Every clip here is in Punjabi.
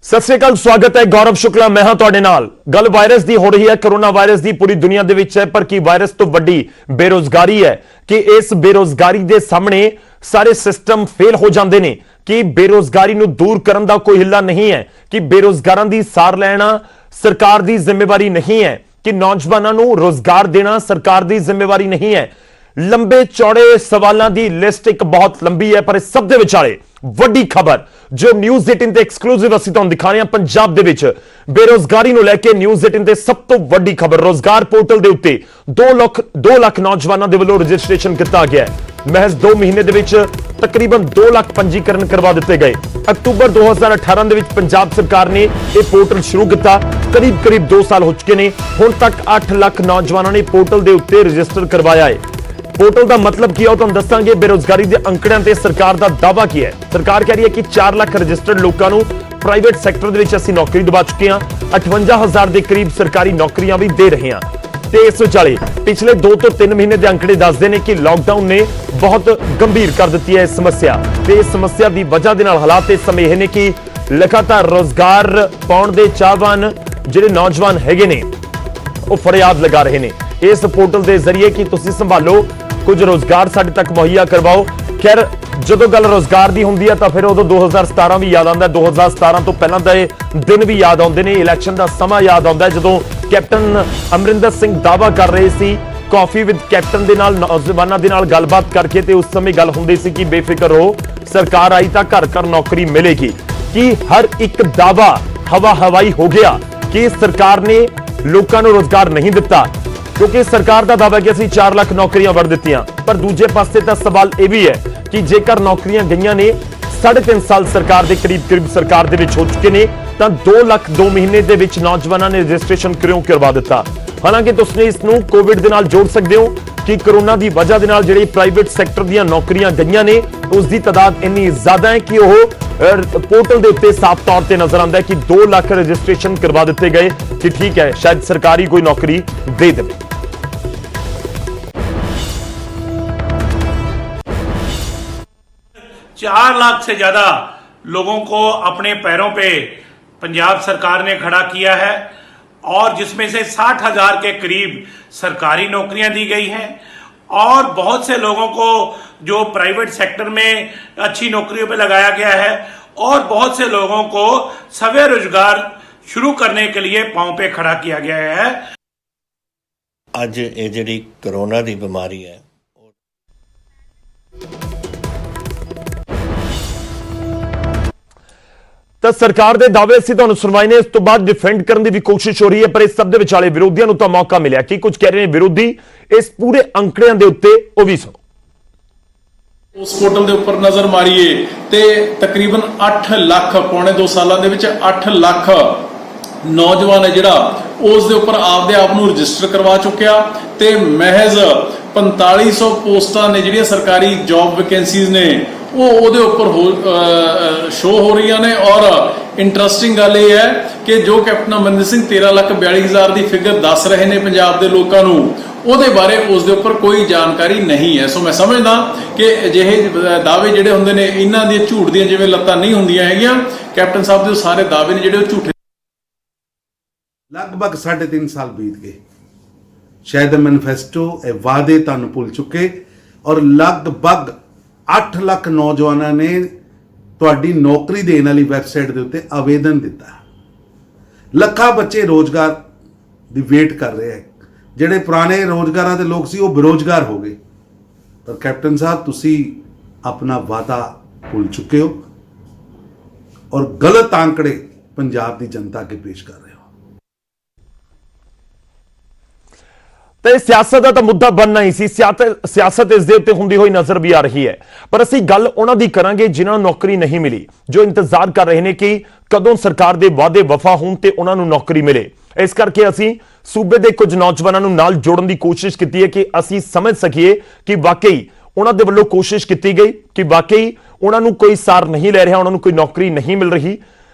सत श्री अकाल, स्वागत है। गौरव शुक्ला मैं हां तुहाडे नाल। गल वायरस दी हो रही है, कोरोना वायरस दी पूरी दुनिया दे विच है, पर की वायरस तो वड्डी बेरोजगारी है कि इस बेरोजगारी दे सामने सारे सिस्टम फेल हो जाते हैं कि बेरोजगारी नूं दूर करन दा कोई हिला नहीं है, कि बेरोजगारां दी सार लेना सरकार दी जिम्मेवारी नहीं है, कि नौजवानों नूं रोजगार देना सरकार दी जिम्मेवारी नहीं है। लंबे चौड़े सवालों की लिस्ट एक बहुत लंबी है, पर इस सब दे विचाले वड्डी खबर जो न्यूज़ 18 ते एक्सक्लूसिव असीं तुहानूं दिखा रहे हैं। पंजाब दे विच बेरोजगारी नूं लैके न्यूज़ 18 ते सब तो वड्डी खबर, रोजगार पोर्टल दे उत्ते 2 लाख नौजवानों दे वल्लों रजिस्ट्रेशन किया गया है। महज 2 महीने दे विच तकरीबन 2 लाख पंजीकरण करवा दिते गए। अक्तूबर 2018 दे विच पंजाब सरकार ने यह पोर्टल शुरू किया, करीब 2 साल हो चुके हैं। हुण तक 8 लाख नौजवानों ने पोर्टल के उत्ते रजिस्टर करवाया है। पोर्टल का मतलब की है तुहानूं दसांगे। बेरोजगारी के अंकड़ियां ते सरकार का दावा की है। सरकार कह रही है कि 4 लाख रजिस्टर्ड लोगों को प्राइवेट सैक्टर दे विच असीं नौकरी दिवा चुके हैं। 58,000 के करीब सरकारी नौकरियां भी दे रहे हैं। ते इस विचाले पिछले 2 तो 3 महीने के अंकड़े दसदे ने कि लॉकडाउन ने बहुत गंभीर कर दी है इस समस्या। ते इस समस्या की वजह के हालात इस समय यह ने कि लगातार रोजगार पाउण दे चाहवान जिहड़े नौजवान हैगे ने वो फरियाद लगा रहे हैं इस पोर्टल के जरिए कि तुसीं संभालो, कुछ रोजगार साडे तक मुहैया करवाओ। खैर जो गल रोजगार की होंगी है तो फिर उदों 2017 भी याद आता है। 2017 तो पहला के दिन भी याद आते हैं, इलैक्शन का समा याद आता है जदों कैप्टन अमरिंदर सिंह दावा कर रहे सी कॉफी विद कैप्टन के नाल नौजवानों के नाल गलबात करके, ते उस समय गल होंदी सी कि बेफिक्र हो, सरकार आई तो घर घर नौकरी मिलेगी। कि हर एक दावा हवा हवाई हो गया कि सरकार ने लोगों को रोजगार नहीं दिता, क्योंकि सरकार का दावा है कि असं 4 लाख नौकरियां वड़ दित्तियां। पर दूजे पासे का सवाल यह भी है कि जेकर नौकरियां गईयां ने 3.5 साल सरकार के करीब सरकार दे विच हो चुके ने, तो 2 लाख 2 महीने दे विच नौजवानों ने रजिस्ट्रेशन क्यों करवा दिता। हालांकि तुसीं इसनूं कोविड दे नाल जोड़ सकते हो कि कोरोना की वजह दे नाल जिहड़ी प्राइवेट सैक्टर दी नौकरियां गईयां ने उसकी तादाद इन्नी ज्यादा है कि वह पोर्टल के उत्ते साफ तौर पर नजर आता है कि 2 लाख रजिस्ट्रेशन करवा दिते गए कि ठीक है शायद सरकारी कोई नौकरी दे दे। 4 लाख से ज्यादा लोगों को अपने पैरों पे पंजाब सरकार ने खड़ा किया है, और जिसमें से 60,000 के करीब सरकारी नौकरियां दी गई हैं, और बहुत से लोगों को जो प्राइवेट सेक्टर में अच्छी नौकरियों पे लगाया गया है, और बहुत से लोगों को स्वयं रोजगार शुरू करने के लिए पांव पे खड़ा किया गया है। अज ये जिहड़ी कोरोना की बीमारी है, तो सरकार के दावे असीं तुहानूं सुणवाए ने, इस तो बाद डिफेंड करने की भी कोशिश हो रही है, पर इस सब के विचाले विरोधियों को तो मौका मिला कि कुछ कह रहे हैं विरोधी इस पूरे अंकड़ियां के उत्ते वो भी सुनो। उस पोर्टल के उपर नजर मारीए तो तकरीबन 8 लाख पौने 2 सालों के 8 लाख नौजवान है जिहड़ा उस दे उपर आपदे आप नूं रजिस्टर करवा चुकिया, ते महज 4500 पोस्टां ने जिहड़ियां सरकारी जॉब वैकेंसीज ने वो ਉਹਦੇ ਉੱਪਰ शो हो रही ने। और इंटरस्टिंग गल ये है कि जो कैप्टन अमरिंदर सिंह 13,42,000 की फिगर दस रहे हैं पंजाब के लोगों को, ਉਹਦੇ बारे उसके उपर कोई जानकारी नहीं है। सो मैं समझदा कि अजिहे दावे जिहड़े हुंदे ने इन्हां दी झूठ दी जिवें लत्तां नहीं हुंदियां हैगियां। कैप्टन साहब के सारे दावे ने जिहड़े झूठे। लगभग 3.5 साल बीत गए, शायद मैनीफेस्टो वादे तुहानूं भुल चुके, और लगभग 8 लाख नौजवानों ने तुहाडी नौकरी देने वाली वैबसाइट के उत्ते आवेदन दिता। ਲੱਖਾਂ बच्चे रोजगार की वेट कर रहे हैं। ਜਿਹੜੇ पुराने रोजगार के लोग सी वो बेरोजगार हो गए। पर कैप्टन साहब तुसी अपना वादा भुल चुके हो और गलत आंकड़े पंजाब की जनता के पेश कर रहे हो। तो सियासत का तो मुद्दा बनना ही सी, सियासत इस दे उत्ते हुंदी हुई नजर भी आ रही है। पर असीं गल उन्हां दी करांगे जिन्हां नूं नौकरी नहीं मिली, जो इंतजार कर रहे हैं कि कदों सरकार दे वादे वफा होण ते उन्हां नूं नौकरी मिले। इस करके असीं सूबे दे कुछ नौजवानों नूं नाल जोड़न की कोशिश की है कि असीं समझ सकीए कि वाकई उन्हां दे वल्लों कोशिश की गई कि वाकई उन्हां नूं कोई सार नहीं लै रहा, उन्हां नूं कोई नौकरी नहीं मिल रही।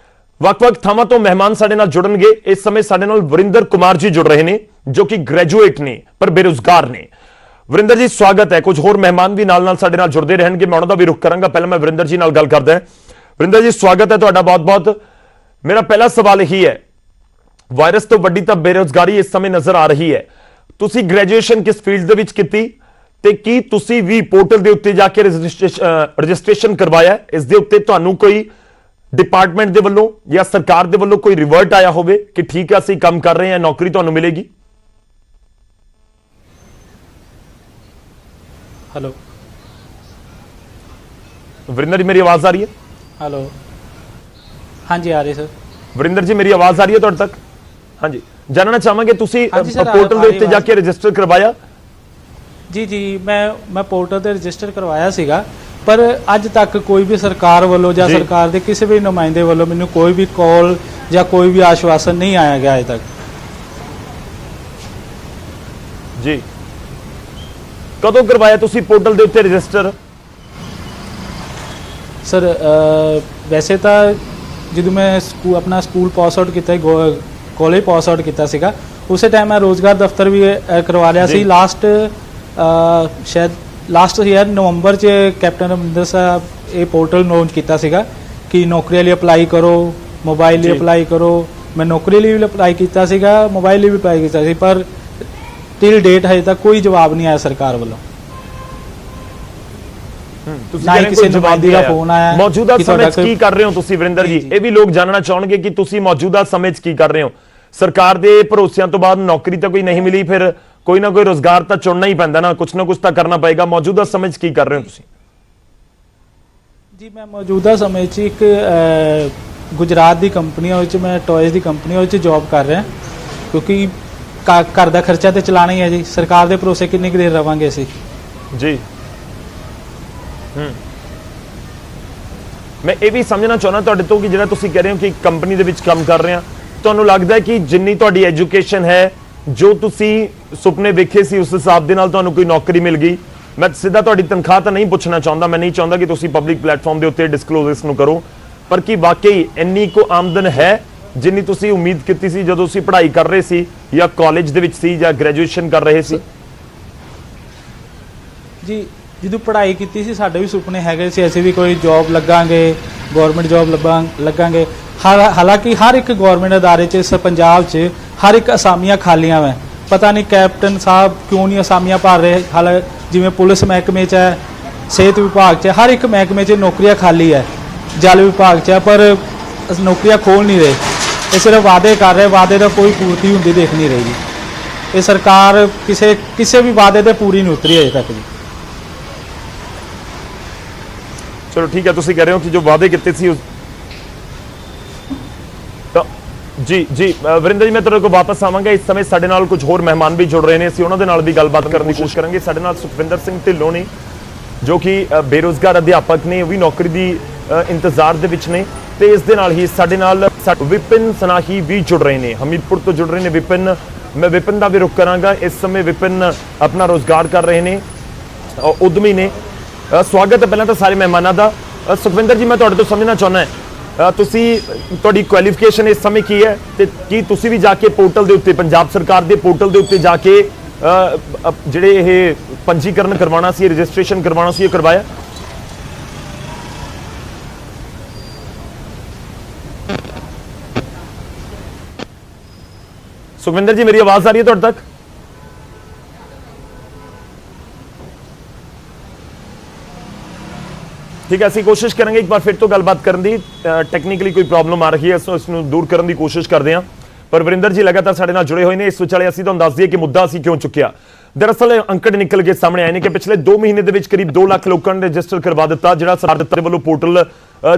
ਵੱਖ-ਵੱਖ ਥਾਵਾਂ ਤੋਂ ਮਹਿਮਾਨ ਸਾਡੇ ਨਾਲ ਜੁੜਨਗੇ। ਇਸ ਸਮੇਂ ਸਾਡੇ ਨਾਲ ਵਰਿੰਦਰ ਕੁਮਾਰ ਜੀ ਜੁੜ ਰਹੇ ਨੇ ਜੋ ਕਿ ਗ੍ਰੈਜੂਏਟ ਨੇ ਪਰ ਬੇਰੁਜ਼ਗਾਰ ਨੇ। ਵਰਿੰਦਰ ਜੀ ਸਵਾਗਤ ਹੈ। ਕੁਝ ਹੋਰ ਮਹਿਮਾਨ ਵੀ ਨਾਲ-ਨਾਲ ਸਾਡੇ ਨਾਲ ਜੁੜਦੇ ਰਹਿਣਗੇ, ਮੈਂ ਉਹਨਾਂ ਦਾ ਵੀ ਰੁਖ ਕਰਾਂਗਾ। ਪਹਿਲਾਂ ਮੈਂ ਵਰਿੰਦਰ ਜੀ ਨਾਲ ਗੱਲ ਕਰਦਾ। ਵਰਿੰਦਰ ਜੀ ਸਵਾਗਤ ਹੈ ਤੁਹਾਡਾ ਬਹੁਤ-ਬਹੁਤ। मेरा पहला सवाल यही है, वायरस तो वड्डी ਤਾਂ ਬੇਰੁਜ਼ਗਾਰੀ ਇਸ ਸਮੇਂ ਨਜ਼ਰ ਆ ਰਹੀ ਹੈ। ਤੁਸੀਂ ਗ੍ਰੈਜੂਏਸ਼ਨ ਕਿਸ ਫੀਲਡ ਦੇ ਵਿੱਚ ਕੀਤੀ ਤੇ ਕੀ ਤੁਸੀਂ ਵੀ ਪੋਰਟਲ ਦੇ ਉੱਤੇ ਜਾ ਕੇ ਰਜਿਸਟ੍ਰੇਸ਼ਨ ਕਰਵਾਇਆ? ਇਸ ਦੇ ਉੱਤੇ ਤੁਹਾਨੂੰ ਕੋਈ ਡਿਪਾਰਟਮੈਂਟ ਦੇ ਵੱਲੋਂ ਜਾਂ ਸਰਕਾਰ ਦੇ ਵੱਲੋਂ ਕੋਈ ਰਿਵਰਟ ਆਇਆ ਹੋਵੇ ਕਿ ਠੀਕ ਹੈ ਅਸੀਂ ਕੰਮ ਕਰ ਰਹੇ ਹਾਂ, ਨੌਕਰੀ ਤੁਹਾਨੂੰ ਮਿਲੇਗੀ? हेलो वरिंदर जी मेरी आवाज आ रही है? हेलो हाँ जी आ रही सर। वरिंदर जी मेरी आवाज आ रही है तुहाडे तक? हाँ जी, जानना चाहांगे तुसी हाँ जी सर, पोर्टल आ ਦੇ ਰਹੀ ਉੱਤੇ ਜਾ ਕੇ ਰਜਿਸਟਰ ਕਰਵਾਇਆ? जी जी मैं पोर्टल ਤੇ ਰਜਿਸਟਰ ਕਰਵਾਇਆ ਸੀਗਾ, ਪਰ ਅੱਜ ਤੱਕ ਕੋਈ ਵੀ ਸਰਕਾਰ ਵੱਲੋਂ ਜਾਂ ਜੀ। ਸਰਕਾਰ ਦੇ ਕਿਸੇ ਵੀ ਨੁਮਾਇੰਦੇ ਵੱਲੋਂ ਮੈਨੂੰ ਕੋਈ ਵੀ ਕਾਲ ਜਾਂ ਕੋਈ ਵੀ ਆਸ਼ਵਾਸਨ ਨਹੀਂ ਆਇਆ ਗਿਆ ਅਜੇ ਤੱਕ। ਜੀ, ਕਦੋਂ ਕਰਵਾਇਆ ਤੁਸੀਂ ਪੋਰਟਲ ਦੇ ਉੱਤੇ ਰਜਿਸਟਰ? ਸਰ ਵੈਸੇ ਤਾਂ ਜਦੋਂ ਮੈਂ ਆਪਣਾ ਸਕੂਲ ਪਾਸ ਆਊਟ ਕੀਤਾ, ਕਾਲਜ ਪਾਸ ਆਊਟ ਕੀਤਾ ਸੀਗਾ, ਉਸੇ ਟਾਈਮ ਮੈਂ ਰੋਜ਼ਗਾਰ ਦਫ਼ਤਰ ਵੀ ਕਰਵਾ ਲਿਆ ਸੀ। ਜੀ। ਸ਼ਾਇਦ ਲਾਸਟ ਈਅਰ ਨਵੰਬਰ 'ਚ ਕੈਪਟਨ ਅਮਰਿੰਦਰ ਸਾਹਿਬ ਇਹ ਪੋਰਟਲ ਲਾਂਚ ਕੀਤਾ ਸੀਗਾ ਕਿ ਨੌਕਰੀਆਂ ਲਈ ਅਪਲਾਈ ਕਰੋ, ਮੋਬਾਈਲ ਲਈ ਜੀ। ਅਪਲਾਈ ਕਰੋ। ਮੈਂ ਨੌਕਰੀ ਲਈ ਵੀ ਅਪਲਾਈ ਕੀਤਾ ਸੀਗਾ, ਮੋਬਾਈਲ ਲਈ ਵੀ ਅਪਲਾਈ ਕੀਤਾ ਸੀ, ਪਰ ਟਿਲ ਡੇਟ ਹਜੇ ਤੱਕ ਕੋਈ ਜਵਾਬ ਨਹੀਂ ਆਇਆ ਸਰਕਾਰ ਵੱਲੋਂ। ਤੁਸੀਂ ਨਾ ਹੀ ਕਹਿੰਦੇ ਕਿਸੇ ਕੋਈ ਜਵਾਬ ਨੁਮਾਇੰਦੇ ਨਹੀਂ ਦਾ ਆਇਆ। ਫੋਨ ਆਇਆ ਮੌਜੂਦਾ ਕਿ ਸਮੇਂ 'ਚ ਤੁਹਾਡਾ ਕੀ ਕਰ ਰਹੇ ਹੋ ਤੁਸੀਂ ਵਰਿੰਦਰ ਜੀ? ਜੀ। ਇਹ ਵੀ ਲੋਕ ਜਾਣਨਾ ਚਾਹਣਗੇ ਕਿ ਤੁਸੀਂ ਮੌਜੂਦਾ ਸਮੇਂ 'ਚ ਕੀ ਕਰ ਰਹੇ ਹੋ। ਸਰਕਾਰ ਦੇ ਭਰੋਸਿਆਂ ਤੋਂ ਬਾਅਦ ਨੌਕਰੀ ਤਾਂ ਕੋਈ ਨਹੀਂ ਮਿਲੀ, ਫਿਰ ਕੋਈ ਨਾ ਕੋਈ ਰੋਜ਼ਗਾਰ ਤਾਂ ਚੁਣਨਾ ਹੀ ਪੈਂਦਾ ਨਾ ਕੁਛ ਤਾਂ ਕਰਨਾ ਪਏਗਾ। ਮੌਜੂਦਾ ਸਮੇਂ 'ਚ ਕੀ ਕਰ ਰਹੇ ਹੋ ਤੁਸੀਂ? ਜੀ ਮੈਂ ਮੌਜੂਦਾ ਸਮੇਂ 'ਚ ਇੱਕ ਗੁਜਰਾਤ ਦੀ ਕੰਪਨੀਆਂ ਵਿੱਚ, ਮੈਂ ਟੌਇਜ਼ ਦੀ ਕੰਪਨੀਆਂ ਵਿੱਚ ਜੌਬ ਕਰ ਰਿਹਾ, ਕਿਉਂਕਿ ਘਰ ਦਾ ਖਰਚਾ ਤੇ ਚਲਾਣਾ ਹੀ ਹੈ ਜੀ। ਸਰਕਾਰ ਦੇ ਭਰੋਸੇ ਕਿੰਨੀ ਕੁ ਦੇਰ ਰਵਾਂਗੇ ਅਸੀਂ? ਜੀ, ਮੈਂ ਇਹ ਵੀ ਸਮਝਣਾ ਚਾਹੁੰਦਾ ਤੁਹਾਡੇ ਤੋਂ ਕਿ ਜਿਹੜਾ ਤੁਸੀਂ ਕਹਿ ਰਹੇ ਹੋ ਕਿ ਕੰਪਨੀ ਦੇ ਵਿੱਚ ਕੰਮ ਕਰ ਰਹੇ ਆ, ਤੁਹਾਨੂੰ ਲੱਗਦਾ ਹੈ ਕਿ ਜਿੰਨੀ ਤੁਹਾਡੀ ਐਜੂਕੇਸ਼ਨ ਹੈ, ਜੋ ਤੁਸੀਂ ਸੁਪਨੇ ਵੇਖੇ ਸੀ, ਉਸ ਹਿਸਾਬ ਦੇ ਨਾਲ ਤੁਹਾਨੂੰ ਕੋਈ ਨੌਕਰੀ ਮਿਲ ਗਈ? ਮੈਂ ਸਿੱਧਾ ਤੁਹਾਡੀ ਤਨਖਾਹ ਤਾਂ ਨਹੀਂ ਪੁੱਛਣਾ ਚਾਹੁੰਦਾ, ਮੈਂ ਨਹੀਂ ਚਾਹੁੰਦਾ ਕਿ ਤੁਸੀਂ ਪਬਲਿਕ ਪਲੇਟਫਾਰਮ ਦੇ ਉੱਤੇ ਡਿਸਕਲੋਜ਼ ਇਸ ਨੂੰ ਕਰੋ, ਪਰ ਕੀ ਵਾਕਈ ਇੰਨੀ ਕੋ ਆਮਦਨ ਹੈ ਜਿੰਨੀ ਤੁਸੀਂ ਉਮੀਦ ਕੀਤੀ ਸੀ ਜਦੋਂ ਤੁਸੀਂ ਪੜ੍ਹਾਈ ਕਰ ਰਹੇ ਸੀ ਜਾਂ ਕਾਲਜ ਦੇ ਵਿੱਚ ਸੀ ਜਾਂ ਗ੍ਰੈਜੂਏਸ਼ਨ ਕਰ ਰਹੇ ਸੀ? ਜੀ ਜਦੋਂ ਪੜ੍ਹਾਈ ਕੀਤੀ ਸੀ ਸਾਡੇ ਵੀ ਸੁਪਨੇ ਹੈਗੇ ਸੀ, ਅਸੀਂ ਵੀ ਕੋਈ ਜੌਬ ਲੱਗਾਂਗੇ, ਗਵਰਨਮੈਂਟ ਜੌਬ ਲੱਗਾਂਗੇ। ਹਾਲਾਂਕਿ ਹਰ ਇੱਕ ਗਵਰਨਮੈਂਟ ਅਦਾਰੇ 'ਚ ਇਸ ਪੰਜਾਬ 'ਚ ਹਰ ਇੱਕ ਅਸਾਮੀਆਂ ਖਾਲੀਆਂ ਵਾ। ਪਤਾ ਨਹੀਂ ਕੈਪਟਨ ਸਾਹਿਬ ਕਿਉਂ ਨਹੀਂ ਅਸਾਮੀਆਂ ਭਰ ਰਹੇ। ਜਿਵੇਂ ਪੁਲਿਸ ਮਹਿਕਮੇ 'ਚ ਹੈ, ਸਿਹਤ ਵਿਭਾਗ 'ਚ, ਹਰ ਇੱਕ ਮਹਿਕਮੇ 'ਚ ਨੌਕਰੀਆਂ ਖਾਲੀ ਹੈ, ਜਲ ਵਿਭਾਗ 'ਚ ਹੈ, ਪਰ ਨੌਕਰੀਆਂ ਖੋਲ ਨਹੀਂ ਰਹੇ। ਇਹ ਸਿਰਫ ਵਾਅਦੇ ਕਰ ਰਹੇ, ਵਾਅਦੇ ਦਾ ਕੋਈ ਪੂਰਤੀ ਹੁੰਦੀ ਦੇਖ ਨਹੀਂ ਰਹੀ ਜੀ। ਇਹ ਸਰਕਾਰ ਕਿਸੇ ਵੀ ਵਾਅਦੇ ਤੇ ਪੂਰੀ ਨਹੀਂ ਉਤਰੀ ਅਜੇ ਤੱਕ ਜੀ। ਚਲੋ ਠੀਕ ਹੈ, ਤੁਸੀਂ ਕਹਿ ਰਹੇ ਹੋ ਕਿ ਜੋ ਵਾਅਦੇ ਕੀਤੇ ਸੀ ਜੀ ਵਰਿੰਦਰ ਜੀ, ਮੈਂ ਤੁਹਾਡੇ ਕੋਲ ਵਾਪਸ ਆਵਾਂਗਾ। ਇਸ ਸਮੇਂ ਸਾਡੇ ਨਾਲ ਕੁਝ ਹੋਰ ਮਹਿਮਾਨ ਵੀ ਜੁੜ ਰਹੇ ਨੇ, ਅਸੀਂ ਉਹਨਾਂ ਦੇ ਨਾਲ ਵੀ ਗੱਲਬਾਤ ਕਰਨ ਦੀ ਕੋਸ਼ਿਸ਼ ਕਰਾਂਗੇ। ਸਾਡੇ ਨਾਲ ਸੁਖਵਿੰਦਰ ਸਿੰਘ ਢਿੱਲੋਂ ਨੇ, ਜੋ ਕਿ ਬੇਰੁਜ਼ਗਾਰ ਅਧਿਆਪਕ ਨੇ, ਉਹ ਵੀ ਨੌਕਰੀ ਦੀ ਇੰਤਜ਼ਾਰ ਦੇ ਵਿੱਚ ਨੇ, ਤੇ ਇਸ ਦੇ ਨਾਲ ਹੀ ਸਾਡੇ ਨਾਲ ਵਿਪਿਨ ਸਨਾਹੀ ਵੀ ਜੁੜ ਰਹੇ ਨੇ, ਹਮੀਰਪੁਰ ਤੋਂ ਜੁੜ ਰਹੇ ਨੇ ਵਿਪਿਨ। ਮੈਂ ਵਿਪਿਨ ਦਾ ਵੀ ਰੁਖ ਕਰਾਂਗਾ। ਇਸ ਸਮੇਂ ਵਿਪਿਨ ਆਪਣਾ ਰੋਜ਼ਗਾਰ ਕਰ ਰਹੇ ਨੇ, ਉਦਮੀ ਨੇ। ਸਵਾਗਤ ਹੈ ਪਹਿਲਾਂ ਤਾਂ ਸਾਰੇ ਮਹਿਮਾਨਾਂ ਦਾ। ਸੁਖਵਿੰਦਰ ਜੀ, ਮੈਂ ਤੁਹਾਡੇ ਤੋਂ ਸਮਝਣਾ ਚਾਹੁੰਦਾ ਤੁਸੀਂ ਤੁਹਾਡੀ ਕੁਆਲੀਫਿਕੇਸ਼ਨ ਇਸ ਸਮੇਂ ਕੀ ਹੈ, ਤੇ ਕੀ ਤੁਸੀਂ ਵੀ ਜਾ ਕੇ ਪੋਰਟਲ ਦੇ ਉੱਤੇ, ਪੰਜਾਬ ਸਰਕਾਰ ਦੇ ਪੋਰਟਲ ਦੇ ਉੱਤੇ ਜਾ ਕੇ ਜਿਹੜੇ ਇਹ ਪੰਜੀਕਰਨ ਕਰਵਾਉਣਾ ਸੀ, ਰਜਿਸਟ੍ਰੇਸ਼ਨ ਕਰਵਾਉਣਾ ਸੀ, ਇਹ ਕਰਵਾਇਆ? ਸੁਖਵਿੰਦਰ ਜੀ, ਮੇਰੀ ਆਵਾਜ਼ ਆ ਰਹੀ ਹੈ ਤੁਹਾਡੇ ਤੱਕ? ठीक है, ਅਸੀਂ ਕੋਸ਼ਿਸ਼ ਕਰਾਂਗੇ ਇੱਕ ਵਾਰ ਫਿਰ ਤੋਂ ਗੱਲਬਾਤ ਕਰਨ ਦੀ। ਟੈਕਨੀਕਲੀ ਕੋਈ ਪ੍ਰੋਬਲਮ ਆ ਰਹੀ ਹੈ, ਸੋ ਇਸ ਨੂੰ ਦੂਰ ਕਰਨ ਦੀ ਕੋਸ਼ਿਸ਼ ਕਰਦੇ ਹਾਂ। ਪਰ ਵਰਿੰਦਰ ਜੀ ਲਗਾਤਾਰ ਸਾਡੇ ਨਾਲ ਜੁੜੇ ਹੋਏ ਨੇ। ਇਸ ਵਿਚਾਲੇ ਅਸੀਂ ਤੁਹਾਨੂੰ ਦੱਸ ਦਈਏ ਕਿ ਮੁੱਦਾ ਅਸੀਂ ਕਿਉਂ ਚੁੱਕਿਆ। ਦਰਅਸਲ ਅੰਕੜੇ ਨਿਕਲ ਕੇ ਸਾਹਮਣੇ ਆਏ ਨੇ ਕਿ ਪਿਛਲੇ 2 ਮਹੀਨੇ ਦੇ ਵਿੱਚ ਕਰੀਬ 2 ਲੱਖ ਲੋਕਾਂ ਨੇ ਰਜਿਸਟਰ ਕਰਵਾ ਦਿੱਤਾ, ਜਿਹੜਾ ਸਰਕਾਰ ਦੇ ਵੱਲੋਂ ਪੋਰਟਲ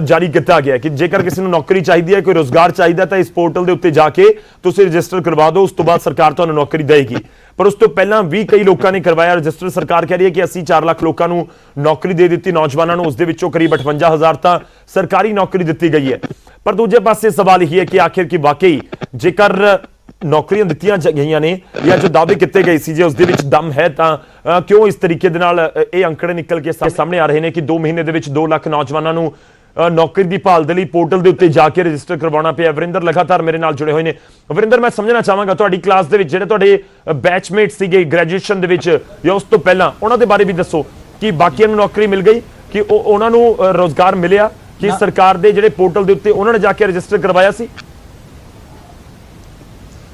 ਜਾਰੀ ਕੀਤਾ ਗਿਆ ਕਿ ਜੇਕਰ ਕਿਸੇ ਨੂੰ ਨੌਕਰੀ ਚਾਹੀਦੀ ਹੈ, ਕੋਈ ਰੋਜ਼ਗਾਰ ਚਾਹੀਦਾ, ਤਾਂ ਇਸ ਪੋਰਟਲ ਦੇ ਉੱਤੇ ਜਾ ਕੇ ਤੁਸੀਂ ਰਜਿਸਟਰ ਕਰਵਾ ਦਿਓ, ਉਸ ਤੋਂ ਬਾਅਦ ਸਰਕਾਰ ਤੁਹਾਨੂੰ ਨੌਕਰੀ ਦੇਵੇਗੀ। ਪਰ ਉਸ ਤੋਂ ਪਹਿਲਾਂ ਵੀ ਕਈ ਲੋਕਾਂ ਨੇ ਕਰਵਾਇਆ ਰਜਿਸਟਰ। ਸਰਕਾਰ ਕਹਿ ਰਹੀ ਹੈ ਕਿ ਅਸੀਂ 4 ਲੱਖ ਲੋਕਾਂ ਨੂੰ ਨੌਕਰੀ ਦੇ ਦਿੱਤੀ, ਨੌਜਵਾਨਾਂ ਨੂੰ। ਉਸ ਦੇ ਵਿੱਚੋਂ ਕਰੀਬ 58,000 ਤਾਂ ਸਰਕਾਰੀ ਨੌਕਰੀ ਦਿੱਤੀ ਗਈ ਹੈ। ਪਰ ਦੂਜੇ ਪਾਸੇ ਸਵਾਲ ਇਹ ਹੈ ਕਿ ਆਖਿਰ ਕੀ ਵਾਕਈ ਜੇਕਰ ਨੌਕਰੀਆਂ ਦਿੱਤੀਆਂ ਗਈਆਂ ਨੇ ਜਾਂ ਜੋ ਦਾਅਵੇ ਕੀਤੇ ਗਏ ਸੀ, ਜੇ ਉਸ ਦੇ ਵਿੱਚ ਦਮ ਹੈ, ਤਾਂ ਕਿਉਂ ਇਸ ਤਰੀਕੇ ਦੇ ਨਾਲ ਇਹ ਅੰਕੜੇ ਨਿਕਲ ਕੇ ਸਾਹਮਣੇ ਆ ਰਹੇ ਨੇ ਕਿ 2 ਮਹੀਨੇ ਦੇ ਵਿੱਚ 2 ਲੱਖ ਨੌਜਵਾਨਾਂ ਨੂੰ ਨੌਕਰੀ ਦੀ ਭਾਲ ਦੇ ਲਈ ਪੋਰਟਲ ਦੇ ਉੱਤੇ ਜਾ ਕੇ ਰਜਿਸਟਰ ਕਰਵਾਉਣਾ ਪਿਆ। ਵਰਿੰਦਰ ਲਗਾਤਾਰ ਮੇਰੇ ਨਾਲ ਜੁੜੇ ਹੋਏ ਨੇ। ਵਰਿੰਦਰ, ਮੈਂ ਸਮਝਣਾ ਚਾਹਾਂਗਾ ਤੁਹਾਡੀ ਕਲਾਸ ਦੇ ਵਿੱਚ ਜਿਹੜੇ ਤੁਹਾਡੇ ਬੈਚਮੇਟ ਸੀਗੇ ਗ੍ਰੈਜੂਏਸ਼ਨ ਦੇ ਵਿੱਚ ਜਾਂ ਉਸ ਤੋਂ ਪਹਿਲਾਂ, ਉਹਨਾਂ ਦੇ ਬਾਰੇ ਵੀ ਦੱਸੋ ਕਿ ਬਾਕੀਆਂ ਨੂੰ ਨੌਕਰੀ ਮਿਲ ਗਈ, ਕਿ ਉਹਨਾਂ ਨੂੰ ਰੋਜ਼ਗਾਰ ਮਿਲਿਆ, ਕਿ ਸਰਕਾਰ ਦੇ ਜਿਹੜੇ ਪੋਰਟਲ ਦੇ ਉੱਤੇ ਉਹਨਾਂ ਨੇ ਜਾ ਕੇ ਰਜਿਸਟਰ ਕਰਵਾਇਆ ਸੀ?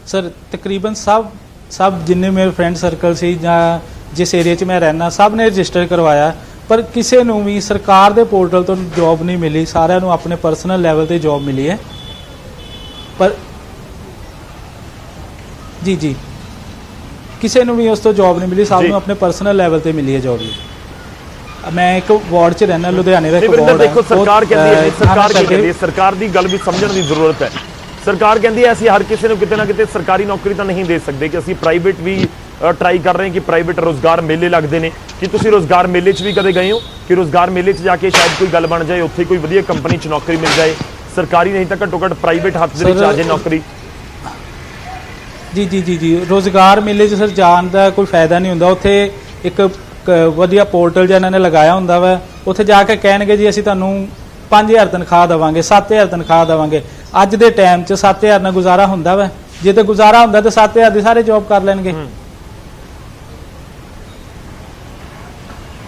ਸਰ ਤਕਰੀਬਨ ਸਭ ਜਿੰਨੇ ਮੇਰੇ ਫਰੈਂਡ ਸਰਕਲ ਸੀ ਜਾਂ ਜਿਸ ਏਰੀਆ 'ਚ ਮੈਂ ਰਹਿਣਾ ਸਭ ਨੇ ਰਜਿਸਟਰ ਕਰਵਾਇਆ, ਪਰ ਕਿਸੇ ਨੂੰ ਵੀ ਸਰਕਾਰ ਦੇ ਪੋਰਟਲ ਤੋਂ ਜੌਬ ਨਹੀਂ ਮਿਲੀ। ਸਾਰਿਆਂ ਨੂੰ ਆਪਣੇ ਪਰਸਨਲ ਲੈਵਲ ਤੇ ਜੌਬ ਮਿਲੀ ਹੈ। ਪਰ ਜੀ ਕਿਸੇ ਨੂੰ ਵੀ ਉਸ ਤੋਂ ਜੌਬ ਨਹੀਂ ਮਿਲੀ, ਸਭ ਨੂੰ ਆਪਣੇ ਪਰਸਨਲ ਲੈਵਲ ਤੇ ਮਿਲੀ ਹੈ ਜੌਬ ਜੀ। ਮੈਂ ਇੱਕ ਵਾਰਡ 'ਚ ਰਹਿਣਾ, ਲੁਧਿਆਣੇ ਦਾ ਇੱਕ ਵਾਰਡ ਹੈ। ਦੇਖੋ ਸਰਕਾਰ ਕਹਿੰਦੀ ਹੈ, ਸਰਕਾਰ ਕੀ ਕਹਿੰਦੀ ਹੈ, ਸਰਕਾਰ ਦੀ ਗੱਲ ਵੀ ਸਮਝਣ ਦੀ ਜ਼ਰੂਰਤ ਹੈ। ਸਰਕਾਰ ਕਹਿੰਦੀ ਹੈ ਅਸੀਂ ਹਰ ਕਿਸੇ ਨੂੰ ਕਿਤੇ ਨਾ ਕਿਤੇ ਸਰਕਾਰੀ ਨੌਕਰੀ ਤਾਂ ਨਹੀਂ ਦੇ ਸਕਦੇ, ਕਿ ਅਸੀਂ ਪ੍ਰਾਈਵੇਟ ਵੀ ਟਰਾਈ ਕਰ ਰਹੇ ਹਾਂ ਕਿ ਪ੍ਰਾਈਵੇਟ ਰੋਜ਼ਗਾਰ ਮੇਲੇ ਲੱਗਦੇ ਨੇ। ਕਿ ਤੁਸੀਂ ਰੋਜ਼ਗਾਰ ਮੇਲੇ 'ਚ ਵੀ ਕਦੇ ਗਏ ਹੋ ਕਿ ਰੋਜ਼ਗਾਰ ਮੇਲੇ 'ਚ ਜਾ ਕੇ ਸ਼ਾਇਦ ਕੋਈ ਗੱਲ ਬਣ ਜਾਏ, ਉੱਥੇ ਕੋਈ ਵਧੀਆ ਕੰਪਨੀ 'ਚ ਨੌਕਰੀ ਮਿਲ ਜਾਏ, ਸਰਕਾਰੀ ਨਹੀਂ ਤਾਂ ਘੱਟੋ ਘੱਟ ਪ੍ਰਾਈਵੇਟ ਹੱਥ ਦੇ ਵਿੱਚ ਆ ਜਾਏ ਨੌਕਰੀ? ਜੀ ਰੋਜ਼ਗਾਰ ਮੇਲੇ 'ਚ ਸਰ ਜਾਣ ਦਾ ਕੋਈ ਫਾਇਦਾ ਨਹੀਂ ਹੁੰਦਾ। ਉੱਥੇ ਇੱਕ ਵਧੀਆ ਪੋਰਟਲ ਜਿਹਾ ਇਹਨਾਂ ਨੇ ਲਗਾਇਆ ਹੁੰਦਾ ਵਾ, ਉੱਥੇ ਜਾ ਕੇ ਕਹਿਣਗੇ ਜੀ ਅਸੀਂ ਤੁਹਾਨੂੰ 5000 ਤਨਖਾਹ ਦੇਵਾਂਗੇ, 7000 ਤਨਖਾਹ ਦੇਵਾਂਗੇ। ਅੱਜ ਦੇ ਟਾਈਮ 'ਚ 7000 ਨਾਲ ਗੁਜ਼ਾਰਾ ਹੁੰਦਾ ਵਾ? ਜੇ ਤਾਂ ਗੁਜ਼ਾਰਾ ਹੁੰਦਾ ਤਾਂ 7000 ਦੀ ਸਾਰੇ ਜੌਬ ਕਰ ਲੈਣਗੇ।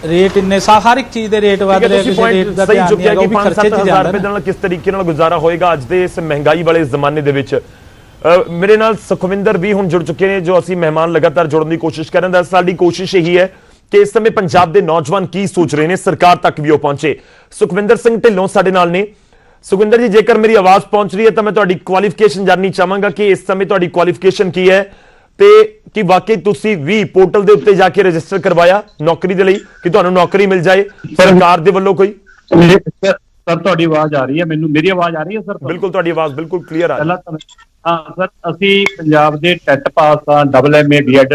ਰੇਟ ਇੰਨੇ ਹਰ ਇੱਕ ਚੀਜ਼ ਦੇ ਰੇਟ ਵਧ ਰਹੇ, ਕਿਸੇ ਰੇਟ ਦਾ ਧਿਆਨ ਨਹੀਂ ਹੈਗਾ, ਉਹ ਵੀ ਖਰਚੇ 'ਚ ਜਾਂਦਾ ਰੁਪਏ ਨਾਲ ਕਿਸ ਤਰੀਕੇ ਨਾਲ ਗੁਜ਼ਾਰਾ ਹੋਏਗਾ ਅੱਜ ਦੇ ਇਸ ਮਹਿੰਗਾਈ ਵਾਲੇ ਜ਼ਮਾਨੇ ਦੇ ਵਿੱਚ? ਮੇਰੇ ਨਾਲ ਸੁਖਵਿੰਦਰ ਵੀ ਹੁਣ ਜੁੜ ਚੁੱਕੇ ਨੇ, ਜੋ ਅਸੀਂ ਮਹਿਮਾਨ ਲਗਾਤਾਰ ਜੋੜਨ ਦੀ ਕੋਸ਼ਿਸ਼ ਕਰ ਰਹੇ ਹਾਂ। ਸਾਡੀ ਕੋਸ਼ਿਸ਼ ਇਹੀ ਹੈ ਕਿ ਇਸ ਸਮੇਂ ਪੰਜਾਬ ਦੇ ਨੌਜਵਾਨ ਕੀ ਸੋਚ ਰਹੇ ਨੇ, ਸਰਕਾਰ ਤੱਕ ਵੀ ਉਹ ਪਹੁੰਚੇ। ਸੁਖਵਿੰਦਰ ਸਿੰਘ ਢਿੱਲੋਂ ਸਾਡੇ ਨਾਲ ਨੇ। ਸੁਖਵਿੰਦਰ ਜੀ, ਜੇਕਰ ਮੇਰੀ ਆਵਾਜ਼ ਪਹੁੰਚ ਰਹੀ ਹੈ ਤਾਂ ਮੈਂ ਤੁਹਾਡੀ ਕੁਆਲੀਫਿਕੇਸ਼ਨ ਜਾਣਨੀ ਚਾਹਾਂਗਾ ਕਿ ਇਸ ਸਮੇਂ ਤੁਹਾਡੀ ਕੁਆਲੀਫਿਕੇਸ਼ਨ ਕੀ ਹੈ, ਤੇ ਕਿ ਵਾਕਈ ਤੁਸੀਂ ਵੀ ਪੋਰਟਲ ਦੇ ਉੱਤੇ ਜਾ ਕੇ ਰਜਿਸਟਰ ਕਰਵਾਇਆ ਨੌਕਰੀ ਦੇ ਲਈ ਕਿ ਤੁਹਾਨੂੰ ਨੌਕਰੀ ਮਿਲ ਜਾਏ ਸਰਕਾਰ ਦੇ ਵੱਲੋਂ ਕੋਈ? ਸਰ ਤੁਹਾਡੀ ਆਵਾਜ਼ ਆ ਰਹੀ ਹੈ ਮੈਨੂੰ? ਮੇਰੀ ਆਵਾਜ਼ ਆ ਰਹੀ ਹੈ ਸਰ? ਬਿਲਕੁਲ, ਤੁਹਾਡੀ ਆਵਾਜ਼ ਬਿਲਕੁਲ ਕਲੀਅਰ ਆ ਰਹੀ ਹੈ। ਹਾਂ ਸਰ, ਅਸੀਂ ਪੰਜਾਬ ਦੇ ਟੈਟ ਪਾਸ ਆ, MA BEd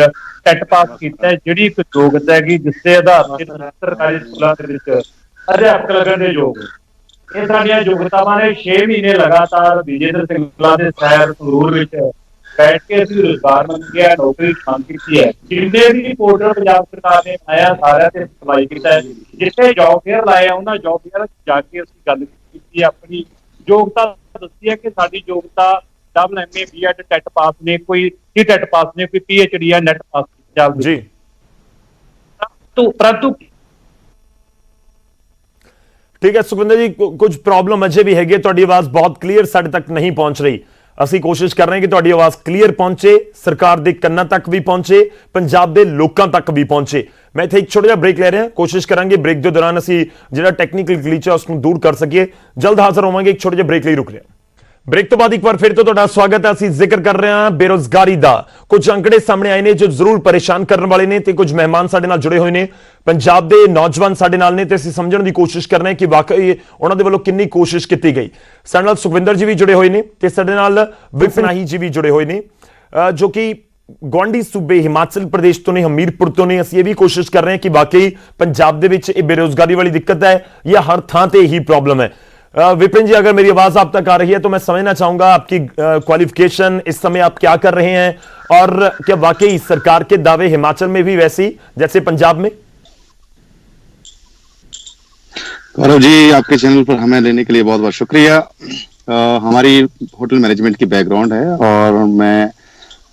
ਟੈਟ ਪਾਸ ਕੀਤਾ, ਜਿਹੜੀ ਇੱਕ ਯੋਗਤਾ ਹੈਗੀ ਜਿਸ ਦੇ ਆਧਾਰ ਤੇ ਸਰਕਾਰੀ ਸਕੂਲਾਂ ਦੇ ਵਿੱਚ ਅਧਿਆਪਕ ਲੱਗਣ ਦੇ ਯੋਗ। ਇਹ ਸਾਡੀਆਂ ਯੋਗਤਾਵਾਂ ਨੇ 6 ਮਹੀਨੇ ਲਗਾਤਾਰ ਵਿਜੇਂਦਰ ਸਿੰਘਲਾ ਦੇ ਸ਼ਹਿਰ ਸੰਗਰੂਰ ਵਿੱਚ ਬੈਠ ਕੇ ਅਸੀਂ ਰੁਜ਼ਗਾਰ ਮੰਗਿਆ, ਨੌਕਰੀ ਮੰਗ ਕੀਤੀ ਹੈ। ਜਿੰਨੇ ਵੀ ਪੋਰਟਲ ਪੰਜਾਬ ਸਰਕਾਰ ਨੇ ਆਇਆ ਸਾਰਿਆਂ ਤੇ ਅਪਲਾਈ ਕੀਤਾ ਹੈ। ਜਿੱਥੇ ਜੌਬ ਫੇਅਰ ਲਾਇਆ ਉਹਨਾਂ ਜੌਬ ਫੇਅਰ ਜਾ ਕੇ ਅਸੀਂ ਗੱਲ ਕੀਤੀ, ਆਪਣੀ ਯੋਗਤਾ ਦੱਸੀ ਹੈ ਕਿ ਸਾਡੀ ਯੋਗਤਾ MA BEd ਟੈਟ ਪਾਸ ਨੇ, ਕੋਈ ਟੈਟ ਪਾਸ ਨੇ, ਕੋਈ PhD ਜਾਂ ਨੈਟ ਪਾਸ ਪੰਜਾਬ ਜੀ। ਪਰੰਤु ਠੀਕ ਹੈ ਸੁਖਵਿੰਦਰ ਜੀ, ਕੁਝ ਪ੍ਰੋਬਲਮ ਅਜੇ ਵੀ ਹੈਗੀ, ਤੁਹਾਡੀ ਆਵਾਜ਼ ਬਹੁਤ ਕਲੀਅਰ ਸਾਡੇ ਤੱਕ ਨਹੀਂ ਪਹੁੰਚ ਰਹੀ। ਅਸੀਂ ਕੋਸ਼ਿਸ਼ ਕਰ ਰਹੇ ਹਾਂ ਕਿ ਤੁਹਾਡੀ ਆਵਾਜ਼ ਕਲੀਅਰ ਪਹੁੰਚੇ, ਸਰਕਾਰ ਦੇ ਕੰਨਾਂ ਤੱਕ ਵੀ ਪਹੁੰਚੇ, ਪੰਜਾਬ ਦੇ ਲੋਕਾਂ ਤੱਕ ਵੀ ਪਹੁੰਚੇ। ਮੈਂ ਇੱਥੇ ਇੱਕ ਛੋਟਾ ਜਿਹਾ ਬ੍ਰੇਕ ਲੈ ਰਿਹਾ, ਕੋਸ਼ਿਸ਼ ਕਰਾਂਗੇ ਬ੍ਰੇਕ ਦੇ ਦੌਰਾਨ ਅਸੀਂ ਜਿਹੜਾ ਟੈਕਨੀਕਲ ਗਲਿਚ ਹੈ ਉਸ ਨੂੰ ਦੂਰ ਕਰ ਸਕੀਏ। ਜਲਦ ਹਾਜ਼ਰ ਹੋਵਾਂਗੇ, ਇੱਕ ਛੋਟੇ ਜਿਹੇ ਬ੍ਰੇਕ ਲਈ ਰੁਕ ਰਿਹਾ। ਬ੍ਰੇਕ ਤੋਂ ਬਾਅਦ ਇੱਕ ਵਾਰ ਫਿਰ ਤੋਂ ਤੁਹਾਡਾ ਸਵਾਗਤ ਹੈ। ਅਸੀਂ ਜ਼ਿਕਰ ਕਰ ਰਹੇ ਹਾਂ ਬੇਰੋਜ਼ਗਾਰੀ ਦਾ। ਕੁਝ ਅੰਕੜੇ ਸਾਹਮਣੇ ਆਏ ਨੇ ਜੋ ਜ਼ਰੂਰ ਪਰੇਸ਼ਾਨ ਕਰਨ ਵਾਲੇ ਨੇ, ਤੇ ਕੁਝ ਮਹਿਮਾਨ ਸਾਡੇ ਨਾਲ ਜੁੜੇ ਹੋਏ ਨੇ, ਪੰਜਾਬ ਦੇ ਨੌਜਵਾਨ ਸਾਡੇ ਨਾਲ ਨੇ, ਤੇ ਅਸੀਂ ਸਮਝਣ ਦੀ ਕੋਸ਼ਿਸ਼ ਕਰ ਰਹੇ ਹਾਂ ਕਿ ਵਾਕਈ ਉਹਨਾਂ ਦੇ ਵੱਲੋਂ ਕਿੰਨੀ ਕੋਸ਼ਿਸ਼ ਕੀਤੀ ਗਈ। ਸਾਡੇ ਨਾਲ ਸੁਖਵਿੰਦਰ ਜੀ ਵੀ ਜੁੜੇ ਹੋਏ ਨੇ ਤੇ ਸਾਡੇ ਨਾਲ ਵਿਪਨਾਹੀ ਜੀ ਵੀ ਜੁੜੇ ਹੋਏ ਨੇ, ਜੋ ਕਿ ਗੁਆਂਢੀ ਸੂਬੇ ਹਿਮਾਚਲ ਪ੍ਰਦੇਸ਼ ਤੋਂ ਨੇ, ਹਮੀਰਪੁਰ ਤੋਂ ਨੇ। ਅਸੀਂ ਇਹ ਵੀ ਕੋਸ਼ਿਸ਼ ਕਰ ਰਹੇ ਹਾਂ ਕਿ ਵਾਕਈ ਪੰਜਾਬ ਦੇ ਵਿੱਚ ਇਹ ਬੇਰੋਜ਼ਗਾਰੀ ਵਾਲੀ ਦਿੱਕਤ ਹੈ ਜਾਂ ਹਰ ਥਾਂ ਤੇ ਇਹੀ प्रॉब्लम है। विपिन जी, अगर मेरी आवाज आप तक आ रही है तो मैं समझना चाहूंगा आपकी क्वालिफिकेशन, इस समय आप क्या कर रहे हैं और क्या वाकई सरकार के दावे हिमाचल में भी वैसे जैसे पंजाब में? गौरव जी, आपके चैनल पर हमें लेने के लिए बहुत बहुत शुक्रिया। हमारी होटल मैनेजमेंट की बैकग्राउंड है और मैं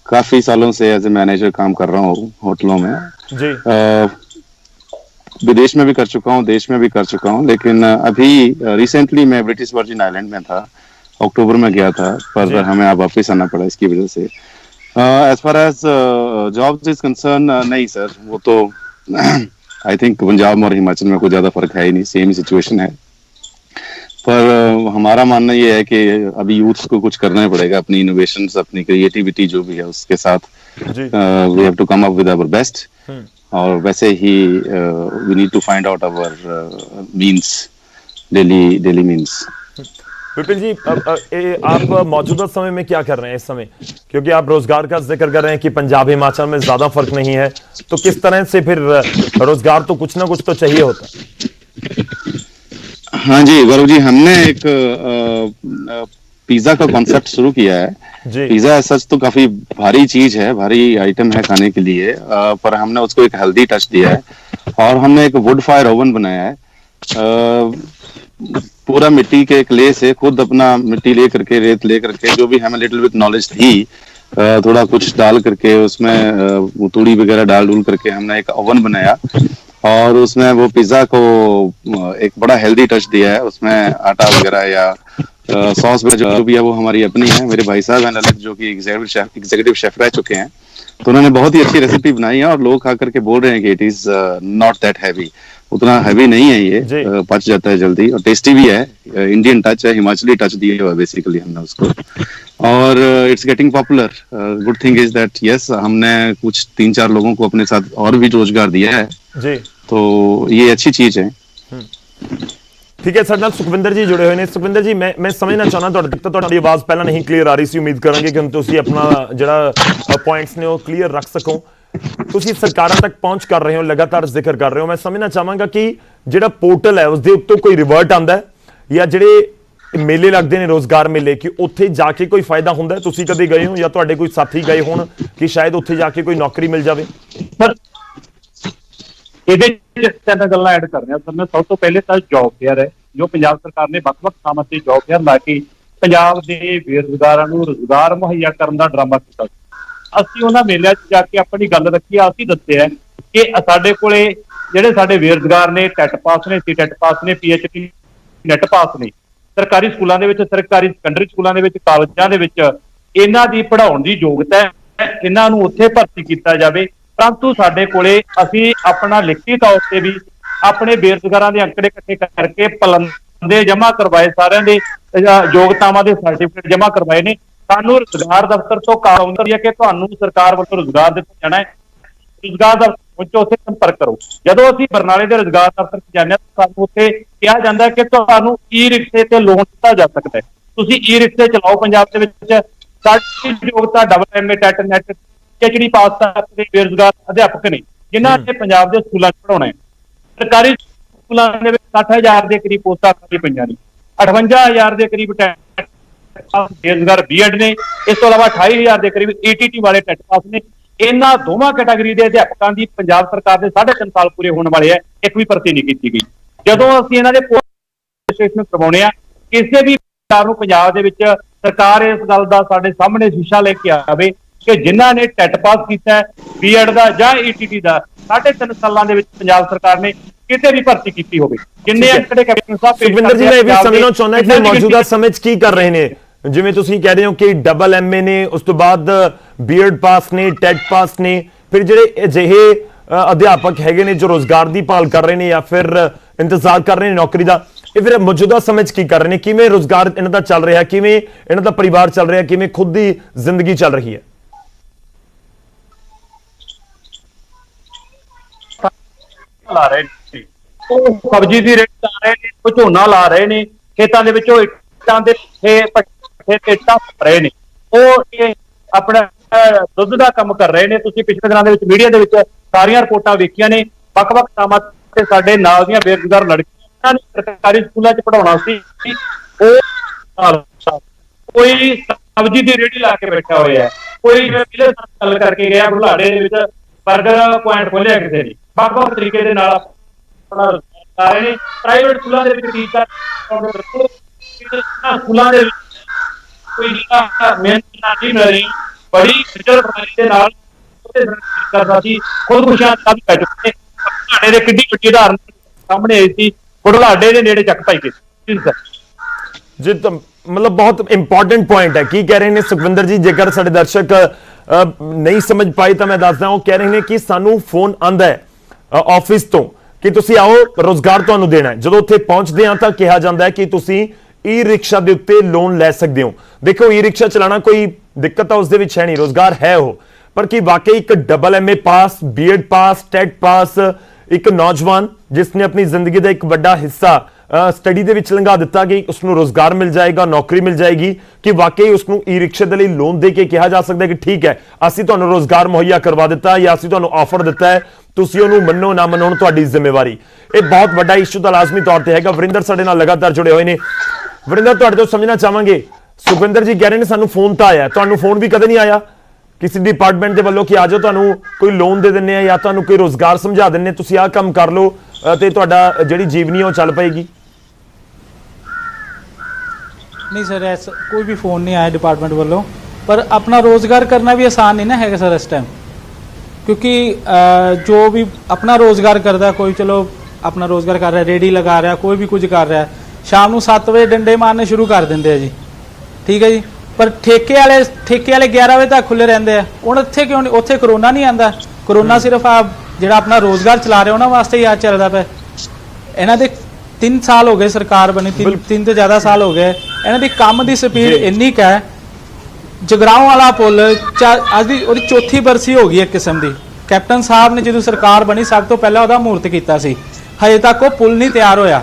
काफी सालों से एज ए मैनेजर काम कर रहा हूँ होटलों में जी। विदेश में भी कर चुका हूँ, देश में भी कर चुका हूँ, लेकिन अभी रिसेंटली मैं ब्रिटिश वर्जिन आइलैंड में था, अक्टूबर में गया था, पर हमें अब वापस आना पड़ा इसकी वजह से। As far as jobs is concern, नहीं सर, वो तो आई थिंक पंजाब और हिमाचल में कोई ज्यादा फर्क है ही नहीं, सेम ही सिचुएशन है। पर हमारा मानना ये है कि अभी यूथ को कुछ करना ही पड़ेगा, अपनी इनोवेशंस, अपनी क्रिएटिविटी जो भी है उसके साथ we have to come up with our best. और वैसे ही we need to find out our means, daily means. Vipin ji, आप मौजूदा समय में क्या कर रहे हैं इस समय, क्योंकि आप रोजगार का जिक्र कर रहे हैं कि पंजाब हिमाचल में ज्यादा फर्क नहीं है, तो किस तरह से फिर रोजगार तो कुछ ना कुछ तो चाहिए होता है? हाँ जी गौरव जी, हमने एक पिज्जा का कॉन्सेप्ट शुरू किया है। पिज्जा सच तो काफी भारी चीज है, भारी आइटम है खाने के लिए, पर हमने उसको एक हेल्दी टच दिया है और हमने एक वुड फायर ओवन बनाया है। पूरा मिट्टी के क्ले से खुद अपना मिट्टी ले करके, रेत ले करके, जो भी हमें लिटिल बिट नॉलेज थी, थोड़ा कुछ डाल करके उसमें तूड़ी वगैरह डाल डूल करके हमने एक ओवन बनाया और उसमें वो पिज्जा को एक बड़ा हेल्दी टच दिया है। उसमें आटा वगैरह या सॉस वगैरह जो भी है वो हमारी अपनी है। मेरे भाई साहब हैं ललित, जो कि एग्जीक्यूटिव शेफ रह चुके हैं, तो उन्होंने बहुत ही अच्छी रेसिपी बनाई है और लोग खा करके बोल रहे हैं कि it is not that heavy. उतना हैवी नहीं है ये, पच जाता है जल्दी और टेस्टी भी है। इंडियन टच है, हिमाचली टच दिए हुआ है बेसिकली हमने उसको, और it's getting popular. Good thing is that yes, हमने कुछ 3-4 लोगों को अपने साथ और भी रोजगार दिया है जी, तो ये अच्छी चीज है। ठीक है, ਸਾਡੇ ਨਾਲ ਸੁਖਵਿੰਦਰ ਜੀ ਜੁੜੇ ਹੋਏ ਨੇ। ਸੁਖਵਿੰਦਰ ਜੀ, ਮੈਂ ਸਮਝਣਾ ਚਾਹਣਾ ਤੁਹਾਡੇ ਤੱਕ ਤਾਂ ਤੁਹਾਡੀ ਆਵਾਜ਼ ਪਹਿਲਾਂ ਨਹੀਂ ਕਲੀਅਰ ਆ ਰਹੀ ਸੀ। ਉਮੀਦ ਕਰਾਂਗੇ ਕਿ ਹੁਣ ਤੁਸੀਂ ਆਪਣਾ ਜਿਹੜਾ ਪੁਆਇੰਟਸ ਨੇ ਉਹ ਕਲੀਅਰ ਰੱਖ ਸਕੋ। ਤੁਸੀਂ ਸਰਕਾਰਾਂ ਤੱਕ ਪਹੁੰਚ ਕਰ ਰਹੇ ਹੋ, ਲਗਾਤਾਰ ਜ਼ਿਕਰ ਕਰ ਰਹੇ ਹੋ। ਮੈਂ ਸਮਝਣਾ ਚਾਹਾਂਗਾ ਕਿ ਜਿਹੜਾ ਪੋਰਟਲ ਹੈ ਉਸ ਦੇ ਉੱਤੇ ਕੋਈ ਰਿਵਰਟ ਆਂਦਾ ਹੈ ਜਾਂ ਜਿਹੜੇ ਮੇਲੇ ਲੱਗਦੇ ਨੇ ਰੋਜ਼ਗਾਰ ਮੇਲੇ, ਕਿ ਉੱਥੇ ਜਾ ਕੇ ਕੋਈ ਫਾਇਦਾ ਹੁੰਦਾ ਹੈ? ਤੁਸੀਂ ਕਦੇ ਗਏ ਹੋ ਜਾਂ ਤੁਹਾਡੇ ਕੋਈ ਸਾਥੀ ਗਏ ਹੋਣ ਕਿ ਸ਼ਾਇਦ ਉੱਥੇ ਜਾ ਕੇ ਕੋਈ ਨੌਕਰੀ ਮਿਲ ਜਾਵੇ? ਸਰ ਇਹਦੇ ਚ ਤਿੰਨ ਗੱਲਾਂ ਐਡ ਕਰ ਰਿਹਾ ਸਰ। ਮੈਂ ਸਭ ਤੋਂ ਪਹਿਲੇ ਤਾਂ ਜੌਬ ਫੇਅਰ ਹੈ, ਜੋ ਪੰਜਾਬ ਸਰਕਾਰ ਨੇ ਵੱਖ-ਵੱਖ ਥਾਵਾਂ ਤੇ ਜੌਬ ਫੇਅਰ ਲਾ ਕੇ ਪੰਜਾਬ ਦੇ ਬੇਰੁਜ਼ਗਾਰਾਂ ਨੂੰ ਰੁਜ਼ਗਾਰ ਮੁਹੱਈਆ ਕਰਨ ਦਾ ਡਰਾਮਾ ਕੀਤਾ। ਅਸੀਂ ਉਹਨਾਂ ਮੇਲਿਆਂ 'ਚ ਜਾ ਕੇ ਆਪਣੀ ਗੱਲ ਰੱਖੀ ਆ, ਅਸੀਂ ਦੱਸਿਆ ਕਿ ਸਾਡੇ ਕੋਲੇ ਜਿਹੜੇ ਸਾਡੇ ਬੇਰੁਜ਼ਗਾਰ ਨੇ, ਟੈਟ ਪਾਸ ਨੇ, ਸੀ-ਟੈਟ ਪਾਸ ਨੇ, PhD ਨੈਟ ਪਾਸ ਨੇ, ਸਰਕਾਰੀ ਸਕੂਲਾਂ ਦੇ ਵਿੱਚ, ਸਰਕਾਰੀ ਸੈਕੰਡਰੀ ਸਕੂਲਾਂ ਦੇ ਵਿੱਚ, ਕਾਲਜਾਂ ਦੇ ਵਿੱਚ ਇਹਨਾਂ ਦੀ ਪੜ੍ਹਾਉਣ ਦੀ ਯੋਗਤਾ ਹੈ, ਇਹਨਾਂ ਨੂੰ ਉੱਥੇ ਭਰਤੀ ਕੀਤਾ ਜਾਵੇ। परंतु साडे कोले असी अपना लिखती तौर से भी अपने बेरोजगारां दे आंकड़े इकट्ठे करके पलंदे जमा करवाए, सारिਆਂ ਦੇ ਯੋਗਤਾਵਾਂ ਦੇ ਸਰਟੀਫਿਕੇਟ जमा करवाए ने। सानू रोजगार दफ्तर तो कॉल आउंदी है कि तुहानू सरकार ਵੱਲੋਂ रोजगार दिता जाना है, रोजगार दफ्तर पहुंचो, उत्थे संपर्क करो। जदों असीं बरनाले दे रोजगार दफ्तर च जाने सानू उत्थे कहा जांदा है कि तुहानू ई रिक्शे ते लोन दिता जा सकदा है, तुसीं ई रिक्शे चलाओ। पंजाब दे विच साडी योगता MA टैट नैट PhD पास करके बेरोजगार अध्यापक ने जिन्हों ने पंजाब के स्कूलों पढ़ाना है। सरकारी स्कूलों के 60,000 के करीब पोस्टां खाली पईयां ने, 58,000 के करीब टैट बेरोजगार BEd ने, इस तो इलावा 28,000 के करीब ETT वाले टैट पास ने। इन्हां दोवां कैटागरी के अध्यापकों की पंजाब सरकार के 3.5 साल पूरे होने वाले है, एक भी भर्ती नहीं की गई। जदों असीं इन्हां दे रजिस्ट्रेशन करवाउने आ, किसी भी सरकार नूं पंजाब दे विच सरकार इस गल दा साडे सामने शीशा लेके आवे कि जिन्हों ने टैट पास किया है, BEd का या ETT का 3.5 सालों के पंजाब सरकार ने किते भी भर्ती की होवे। जिन्ने आंकड़े कैप्टन साहब सुखविंदर जी, मैं ये भी समझना चाਹੁੰਦਾ ਕਿ ਮੌਜੂਦਾ ਸਮੇਂ 'ਚ ਕੀ ਕਰ ਰਹੇ ਨੇ? ਜਿਵੇਂ ਤੁਸੀਂ ਕਹਿ ਰਹੇ ਹੋ ਕਿ MA ਨੇ, ਉਸ ਤੋਂ ਬਾਅਦ BEd ਪਾਸ ਨੇ, ਟੈਟ ਪਾਸ ਨੇ, ਫਿਰ ਜਿਹੜੇ ਅਜਿਹੇ ਅਧਿਆਪਕ ਹੈਗੇ ਨੇ ਜੋ ਰੋਜ਼ਗਾਰ ਦੀ ਭਾਲ ਕਰ ਰਹੇ ਨੇ ਜਾਂ ਫਿਰ ਇੰਤਜ਼ਾਰ ਕਰ ਰਹੇ ਨੇ ਨੌਕਰੀ ਦਾ, ਇਹ ਫਿਰ ਮੌਜੂਦਾ ਸਮੇਂ 'ਚ ਕੀ ਕਰ ਰਹੇ ਨੇ? ਕਿਵੇਂ ਰੋਜ਼ਗਾਰ ਇਹਨਾਂ ਦਾ ਚੱਲ ਰਿਹਾ, ਕਿਵੇਂ ਇਹਨਾਂ ਦਾ ਪਰਿਵਾਰ ਚੱਲ ਰਿਹਾ, ਕਿਵੇਂ ਖੁਦ ਦੀ ਜ਼ਿੰਦਗੀ ਚੱਲ ਰਹੀ ਹੈ? ਲਾ ਰਹੇ ਨੇ, ਉਹ ਸਬਜ਼ੀ ਦੀ ਰੇਟ ਲਾ ਰਹੇ ਨੇ, ਉਹ ਝੋਨਾ ਲਾ ਰਹੇ ਨੇ, ਖੇਤਾਂ ਦੇ ਵਿੱਚੋਂ ਇੱਟਾਂ ਦੇ ਪੱਠੇ ਤੇ ਇੱਟਾਂ ਭਰ ਰਹੇ ਨੇ, ਉਹ ਇਹ ਆਪਣਾ ਦੁੱਧ ਦਾ ਕੰਮ ਕਰ ਰਹੇ ਨੇ। ਤੁਸੀਂ ਪਿਛਲੇ ਦਿਨਾਂ ਦੇ ਵਿੱਚ ਮੀਡੀਆ ਦੇ ਵਿੱਚ ਸਾਰੀਆਂ ਰਿਪੋਰਟਾਂ ਵੇਖੀਆਂ ਨੇ। ਵੱਖ-ਵੱਖ ਥਾਵਾਂ ਤੇ ਸਾਡੇ ਨਾਲ ਦੀਆਂ ਬੇਰੁਜ਼ਗਾਰ ਲੜਕੀਆਂ ਨੇ ਸਰਕਾਰੀ ਸਕੂਲਾਂ 'ਚ ਪੜਾਉਣਾ ਸੀ, ਉਹ ਕੋਈ ਸਬਜ਼ੀ ਦੀ ਰੇਹੜੀ ਲਾ ਕੇ ਬੈਠਾ ਹੋਇਆ ਹੈ, ਕੋਈ ਗੱਲ ਕਰਕੇ ਗਿਆ ਬੁਢਲਾਡੇ ਦੇ ਵਿੱਚ ਬਰਗਰ ਪੁਆਇੰਟ ਖੋਲਿਆ ਕਿਸੇ ਨੇ। ਵੱਖ-ਵੱਖ ਤਰੀਕੇ ਦੇ ਨਾਲ ਆਪਣਾ ਰੁਜ਼ਗਾਰ ਨੇ। ਪ੍ਰਾਈਵੇਟ ਸਕੂਲਾਂ ਦੇ ਵਿੱਚ ਟੀਚਰ ਸਕੂਲਾਂ ਦੇ ਵਿੱਚ ਕੋਈ ਮਿਹਨਤ ਨਹੀਂ ਮਿਲ ਰਹੀ, ਬੜੀ ਖੱਜਲ ਖੁਆਰੀ ਦੇ ਨਾਲ ਕਰਦਾ ਸੀ। ਖੁਦਕੁਸ਼ੀਆਂ ਦਾ ਵੀ ਪੈ ਚੁੱਕੇ ਨੇ। ਬੁਢਲਾਡੇ ਦੇ ਕਿੱਡੀ ਵੱਡੀ ਉਦਾਹਰਨ ਸਾਹਮਣੇ ਆਈ ਸੀ, ਬੁਢਲਾਡੇ ਦੇ ਨੇੜੇ ਚੱਕ ਪਾਈ ਗਈ ਜੀ। ਤਾਂ ਮਤਲਬ ਬਹੁਤ ਇੰਪੋਰਟੈਂਟ ਪੁਆਇੰਟ ਹੈ। ਕੀ ਕਹਿ ਰਹੇ ਨੇ ਸੁਖਵਿੰਦਰ ਜੀ? ਜੇਕਰ ਸਾਡੇ ਦਰਸ਼ਕ ਨਹੀਂ ਸਮਝ ਪਾਏ ਤਾਂ ਮੈਂ ਦੱਸਦਾ, ਉਹ ਕਹਿ ਰਹੇ ਨੇ ਕਿ ਸਾਨੂੰ ਫੋਨ ਆਂਦਾ ਹੈ ਆਫਿਸ ਤੋਂ ਕਿ ਤੁਸੀਂ ਆਓ, ਰੋਜ਼ਗਾਰ ਤੁਹਾਨੂੰ ਦੇਣਾ ਹੈ। ਜਦੋਂ ਉੱਥੇ ਪਹੁੰਚਦੇ ਆ ਤਾਂ ਕਿਹਾ ਜਾਂਦਾ ਹੈ ਕਿ ਤੁਸੀਂ ਈ ਰਿਕਸ਼ਾ ਦੇ ਉੱਤੇ ਲੋਨ ਲੈ ਸਕਦੇ ਹੋ। ਦੇਖੋ, ਈ ਰਿਕਸ਼ਾ ਚਲਾਉਣਾ ਕੋਈ ਦਿੱਕਤ ਤਾਂ ਉਸ ਦੇ ਵਿੱਚ ਹੈ ਨਹੀਂ, ਰੋਜ਼ਗਾਰ ਹੈ ਉਹ, ਪਰ ਕੀ ਵਾਕਈ ਇੱਕ MA ਪਾਸ, BEd ਪਾਸ, ਟੈਟ ਪਾਸ ਇੱਕ ਨੌਜਵਾਨ ਜਿਸ ਨੇ ਆਪਣੀ ਜ਼ਿੰਦਗੀ ਦਾ ਇੱਕ ਵੱਡਾ ਹਿੱਸਾ ਸਟੱਡੀ ਦੇ ਵਿੱਚ ਲੰਘਾ ਦਿੱਤਾ ਕਿ ਉਸਨੂੰ ਰੋਜ਼ਗਾਰ ਮਿਲ ਜਾਏਗਾ, ਨੌਕਰੀ ਮਿਲ ਜਾਏਗੀ, ਕਿ ਵਾਕਈ ਉਸਨੂੰ ਈ ਰਿਕਸ਼ੇ ਦੇ ਲਈ ਲੋਨ ਦੇ ਕੇ ਕਿਹਾ ਜਾ ਸਕਦਾ ਕਿ ਠੀਕ ਹੈ, ਅਸੀਂ ਤੁਹਾਨੂੰ ਰੋਜ਼ਗਾਰ ਮੁਹੱਈਆ ਕਰਵਾ ਦਿੱਤਾ ਜਾਂ ਅਸੀਂ ਤੁਹਾਨੂੰ ਆਫਰ ਦਿੱਤਾ ਹੈ, ਤੁਸੀਂ ਉਹਨੂੰ ਮੰਨੋ ਨਾ ਮੰਨੋ, ਤੁਹਾਡੀ ਜ਼ਿੰਮੇਵਾਰੀ। ਇਹ ਬਹੁਤ ਵੱਡਾ ਇਸ਼ੂ ਤਾਂ ਲਾਜ਼ਮੀ ਤੌਰ ਤੇ ਹੈਗਾ। ਵਰਿੰਦਰ ਸਾਡੇ ਨਾਲ ਲਗਾਤਾਰ ਜੁੜੇ ਹੋਏ ਨੇ। ਵਰਿੰਦਰ, ਤੁਹਾਡੇ ਤੋਂ ਸਮਝਣਾ ਚਾਹਾਂਗੇ, ਸੁਖਵਿੰਦਰ ਜੀ ਕਹਿ ਰਹੇ ਨੇ ਸਾਨੂੰ ਫੋਨ ਤਾਂ ਆਇਆ, ਤੁਹਾਨੂੰ ਫੋਨ ਵੀ ਕਦੇ ਨਹੀਂ ਆਇਆ ਕਿਸੇ ਡਿਪਾਰਟਮੈਂਟ ਦੇ ਵੱਲੋਂ ਕਿ ਆ ਜਾਓ, ਤੁਹਾਨੂੰ ਕੋਈ ਲੋਨ ਦੇ ਦਿੰਦੇ ਆ ਜਾਂ ਤੁਹਾਨੂੰ ਕੋਈ ਰੋਜ਼ਗਾਰ ਸਮਝਾ ਦਿੰਦੇ, ਤੁਸੀਂ ਆਹ ਕੰਮ ਕਰ ਲਓ ਤੇ ਤੁਹਾਡਾ ਜਿਹੜੀ ਜੀਵਨੀ ਉਹ ਚੱਲ ਪਏਗੀ? नहीं सर, ऐसा कोई भी फ़ोन नहीं आया डिपार्टमेंट वालों, पर अपना रोज़गार करना भी आसान नहीं ना है सर इस टाइम। क्योंकि जो भी अपना रोजगार करता है, कोई चलो अपना रोजगार कर रहा है, रेडी लगा रहा है, कोई भी कुछ कर रहा है, शाम को 7 बजे डंडे मारने शुरू कर देंगे है जी, ठीक है जी। पर ठेके वाले 11 बजे तक खुले रहते हैं। ਹੁਣ ਇੱਥੇ ਕਿਉਂ ਨਹੀਂ, ਉੱਥੇ ਕਰੋਨਾ ਨਹੀਂ ਆਂਦਾ। ਕਰੋਨਾ ਸਿਰਫ ਆ ਜਿਹੜਾ ਆਪਣਾ ਰੋਜ਼ਗਾਰ ਚਲਾ ਰਹੇ ਉਹਨਾਂ ਵਾਸਤੇ ਹੀ ਆ ਚੱਲਦਾ ਪਿਆ। ਇਹਨਾਂ ਦੇ 3 ਸਾਲ ਹੋ ਗਏ ਸਰਕਾਰ ਬਣੀ, 3 ਤੋਂ ਜ਼ਿਆਦਾ ਸਾਲ ਹੋ ਗਏ। ਇਹਨਾਂ ਦੀ ਕੰਮ ਦੀ ਸਪੀਡ ਇੰਨੀ ਕੁ ਹੈ। ਜਗਰਾਉਂ ਵਾਲਾ ਪੁੱਲ ਅੱਜ ਦੀ ਉਹਦੀ ਚੌਥੀ ਬਰਸੀ ਹੋ ਗਈ ਇੱਕ ਕਿਸਮ ਦੀ। ਕੈਪਟਨ ਸਾਹਿਬ ਨੇ ਜਦੋਂ ਸਰਕਾਰ ਬਣੀ ਸਭ ਤੋਂ ਪਹਿਲਾਂ ਉਹਦਾ ਮਹੂਰਤ ਕੀਤਾ ਸੀ। ਹਜੇ ਤੱਕ ਉਹ ਪੁੱਲ ਨਹੀਂ ਤਿਆਰ ਹੋਇਆ।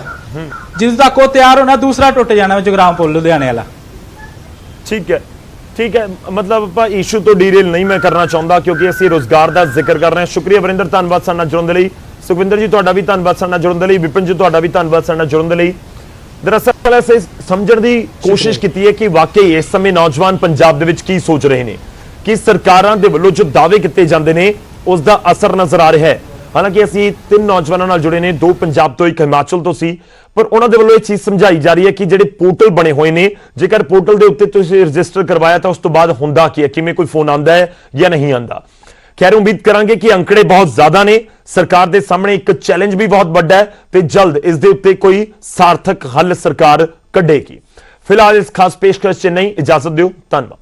ਜਦੋਂ ਤੱਕ ਉਹ ਤਿਆਰ ਹੋਣਾ ਦੂਸਰਾ ਟੁੱਟ ਜਾਣਾ ਜਗਰਾਉਂ ਪੁੱਲ ਲੁਧਿਆਣੇ ਵਾਲਾ। ठीक है, मतलब ਆਪਾਂ ਇਸ਼ੂ ਤੋਂ ਡੀਰੇਲ ਨਹੀਂ ਮੈਂ ਕਰਨਾ ਚਾਹੁੰਦਾ ਕਿਉਂਕਿ ਅਸੀਂ ਰੋਜ਼ਗਾਰ ਦਾ ਜ਼ਿਕਰ ਕਰ ਰਹੇ ਹਾਂ। ਸ਼ੁਕਰੀਆ ਵਰਿੰਦਰ, ਧੰਨਵਾਦ ਸਾਡੇ ਨਾਲ ਜੁੜਨ ਦੇ ਲਈ। ਸੁਖਵਿੰਦਰ ਜੀ ਤੁਹਾਡਾ ਵੀ ਧੰਨਵਾਦ ਸਾਡੇ ਨਾਲ ਜੁੜਨ ਦੇ ਲਈ। ਵਿਪਨ ਜੀ ਤੁਹਾਡਾ ਵੀ ਧੰਨਵਾਦ ਸਾਡੇ ਨਾਲ ਜੁੜਨ ਦੇ ਲਈ। ਦਰਅਸਲ ਅਸੀਂ ਸਮਝਣ ਦੀ ਕੋਸ਼ਿਸ਼ ਕੀਤੀ ਹੈ ਕਿ ਵਾਕਈ ਇਸ ਸਮੇਂ ਨੌਜਵਾਨ ਪੰਜਾਬ ਦੇ ਵਿੱਚ ਕੀ ਸੋਚ ਰਹੇ ਨੇ, ਕਿ ਸਰਕਾਰਾਂ ਦੇ ਵੱਲੋਂ ਜੋ ਦਾਅਵੇ ਕੀਤੇ ਜਾਂਦੇ ਨੇ ਉਸ ਦਾ ਅਸਰ ਨਜ਼ਰ ਆ ਰਿਹਾ ਹੈ। ਹਾਲਾਂਕਿ ਅਸੀਂ 3 ਨੌਜਵਾਨਾਂ ਨਾਲ ਜੁੜੇ ਨੇ, 2 ਪੰਜਾਬ ਤੋਂ, 1 ਹਿਮਾਚਲ ਤੋਂ ਸੀ, ਪਰ ਉਹਨਾਂ ਦੇ ਵੱਲੋਂ ਇਹ ਚੀਜ਼ ਸਮਝਾਈ ਜਾ ਰਹੀ ਹੈ ਕਿ ਜਿਹੜੇ ਪੋਰਟਲ ਬਣੇ ਹੋਏ ਨੇ, ਜੇਕਰ ਪੋਰਟਲ ਦੇ ਉੱਤੇ ਤੁਸੀਂ ਰਜਿਸਟਰ ਕਰਵਾਇਆ ਤਾਂ ਉਸ ਤੋਂ ਬਾਅਦ ਹੁੰਦਾ ਕੀ ਹੈ, ਕਿਵੇਂ ਕੋਈ ਫੋਨ ਆਉਂਦਾ ਹੈ ਜਾਂ ਨਹੀਂ ਆਉਂਦਾ। ਖੈਰ ਉਮੀਦ ਕਰਾਂਗੇ ਕਿ ਅੰਕੜੇ ਬਹੁਤ ਜ਼ਿਆਦਾ ਨੇ, ਸਰਕਾਰ ਦੇ ਸਾਹਮਣੇ ਇੱਕ ਚੈਲੰਜ ਵੀ ਬਹੁਤ ਵੱਡਾ ਹੈ ਤੇ ਜਲਦ ਇਸ ਦੇ ਉੱਤੇ ਕੋਈ ਸਾਰਥਕ ਹੱਲ ਸਰਕਾਰ ਕੱਢੇਗੀ। ਫਿਲਹਾਲ ਇਸ ਖਾਸ ਪੇਸ਼ਕਸ਼ 'ਚ ਨਹੀਂ, ਇਜਾਜ਼ਤ ਦਿਓ, ਧੰਨਵਾਦ।